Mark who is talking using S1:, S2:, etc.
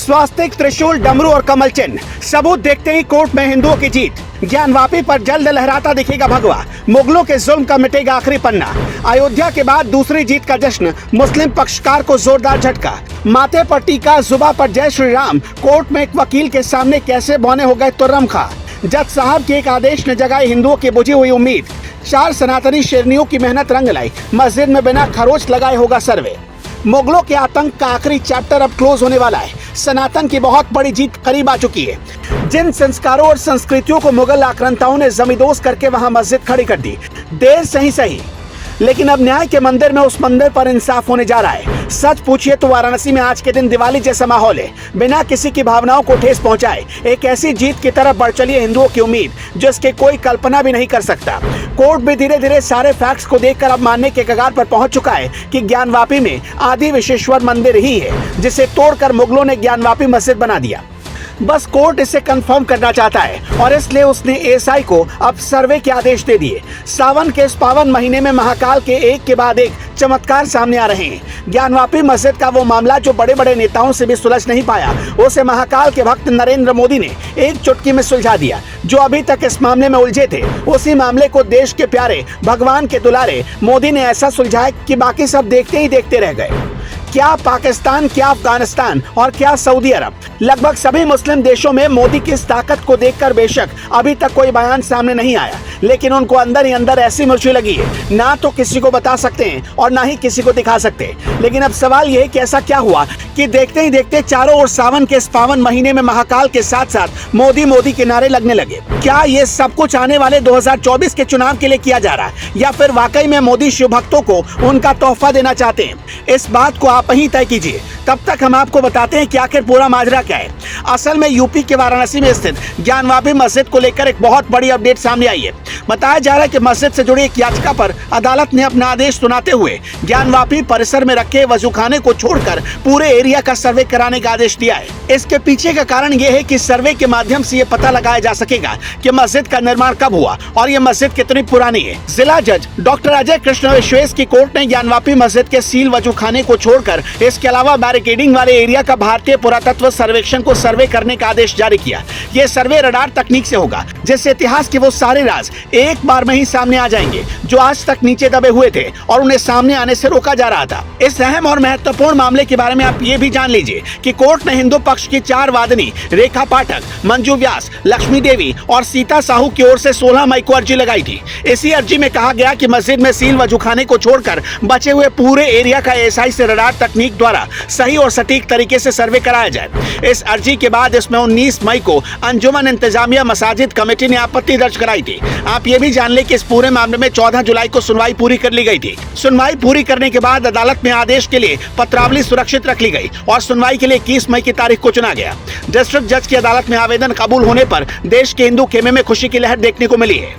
S1: स्वास्तिक, त्रिशूल, डमरू और कमल चिन्ह, सबूत देखते ही कोर्ट में हिंदुओं की जीत। ज्ञानवापी पर जल्द लहराता दिखेगा भगवा, मुगलों के जुल्म का मिटेगा आखिरी पन्ना। अयोध्या के बाद दूसरी जीत का जश्न, मुस्लिम पक्षकार को जोरदार झटका। माथे पर टीका, जुबां पर जय श्री राम, कोर्ट में एक वकील के सामने कैसे बौने हो गए तुर्रम खां। जज साहब के एक आदेश ने जगाई हिंदुओं की बुझी हुई उम्मीद। 4 सनातनी शेरनियों की मेहनत रंग लाई, मस्जिद में बिना खरोच लगाए होगा सर्वे। मुगलों के आतंक का आखिरी चैप्टर अब क्लोज होने वाला है। सनातन की बहुत बड़ी जीत करीब आ चुकी है। जिन संस्कारों और संस्कृतियों को मुगल आक्रांताओं ने जमींदोज करके वहां मस्जिद खड़ी कर दी, देर सही, लेकिन अब न्याय के मंदिर में उस मंदिर पर इंसाफ होने जा रहा है। सच पूछिए तो वाराणसी में आज के दिन दिवाली जैसा माहौल है। बिना किसी की भावनाओं को ठेस पहुंचाए एक ऐसी जीत की तरफ बढ़ चली है हिंदुओं की उम्मीद, जिसके कोई कल्पना भी नहीं कर सकता। कोर्ट भी धीरे धीरे सारे फैक्ट्स को देखकर अब मानने के कगार पर पहुंच चुका है कि ज्ञानवापी में आदि विश्वेश्वर मंदिर ही है, जिसे तोड़कर मुगलों ने ज्ञानवापी मस्जिद बना दिया। बस कोर्ट इसे कंफर्म करना चाहता है और इसलिए उसने एएसआई को अब सर्वे के आदेश दे दिए। सावन के इस पावन महीने में महाकाल के एक के बाद एक चमत्कार सामने आ रहे हैं। ज्ञानवापी मस्जिद का वो मामला जो बड़े बड़े नेताओं से भी सुलझ नहीं पाया, उसे महाकाल के भक्त नरेंद्र मोदी ने एक चुटकी में सुलझा दिया। जो अभी तक इस मामले में उलझे थे, उसी मामले को देश के प्यारे, भगवान के दुलारे मोदी ने ऐसा सुलझाया कि बाकी सब देखते ही देखते रह गए। क्या पाकिस्तान, क्या अफगानिस्तान और क्या सऊदी अरब, लगभग सभी मुस्लिम देशों में मोदी की इस ताकत को देखकर बेशक अभी तक कोई बयान सामने नहीं आया, लेकिन उनको अंदर ही अंदर ऐसी मुर्ची लगी है, ना तो किसी को बता सकते हैं और ना ही किसी को दिखा सकते। लेकिन अब सवाल यह है कि ऐसा क्या हुआ कि देखते ही देखते चारों ओर सावन के इस पावन महीने में महाकाल के साथ साथ मोदी मोदी के नारे लगने लगे। क्या ये सब कुछ आने वाले 2024 के चुनाव के लिए किया जा रहा है, या फिर वाकई में मोदी शिव भक्तों को उनका तोहफा देना चाहते हैं? इस बात को आप ही तय कीजिए। तब तक हम आपको बताते हैं कि आखिर पूरा माजरा क्या है। असल में यूपी के वाराणसी में स्थित ज्ञानवापी मस्जिद को लेकर एक बहुत बड़ी अपडेट सामने आई है। बताया जा रहा है कि मस्जिद से जुड़ी एक याचिका पर अदालत ने अपना आदेश सुनाते हुए ज्ञानवापी परिसर में रखे वजूखाने को छोड़कर पूरे एरिया का सर्वे कराने का आदेश दिया है। इसके पीछे का कारण यह है कि सर्वे के माध्यम से ये पता लगाया जा सकेगा कि मस्जिद का निर्माण कब हुआ और ये मस्जिद कितनी पुरानी है। जिला जज डॉक्टर अजय कृष्ण विश्वेश की कोर्ट ने ज्ञानवापी मस्जिद के सील वजूखाने को छोड़कर इसके अलावा बैरिकेडिंग वाले एरिया का भारतीय पुरातत्व सर्वेक्षण को सर्वे करने का आदेश जारी किया। ये सर्वे रडार तकनीक से होगा, जिससे इतिहास के वो सारे राज एक बार में ही सामने आ जाएंगे जो आज तक नीचे दबे हुए थे और उन्हें सामने आने से रोका जा रहा था। इस अहम और महत्वपूर्ण मामले के बारे में आप ये भी जान लीजिए कि कोर्ट ने हिंदू पक्ष की 4 वादनी रेखा पाठक, मंजू व्यास, लक्ष्मी देवी और सीता साहू की ओर से 16 मई को अर्जी लगाई थी। इसी अर्जी में कहा गया कि मस्जिद में सील वजूखाने को छोड़कर बचे हुए पूरे एरिया का एएसआई से रडार तकनीक द्वारा सही और सटीक तरीके से सर्वे कराया जाए। इस अर्जी के बाद इसमें 19 मई को अंजुमन इंतजामिया मसाजिद कमेटी ने आपत्ति दर्ज कराई थी। आप ये भी जान ले कि इस पूरे मामले में 14 जुलाई को सुनवाई पूरी कर ली गई थी। सुनवाई पूरी करने के बाद अदालत में आदेश के लिए पत्रावली सुरक्षित रख ली गई और सुनवाई के लिए 21 मई की तारीख को चुना गया। डिस्ट्रिक्ट जज की अदालत में आवेदन कबूल होने पर देश के हिंदू खेमे में खुशी की लहर देखने को मिली है।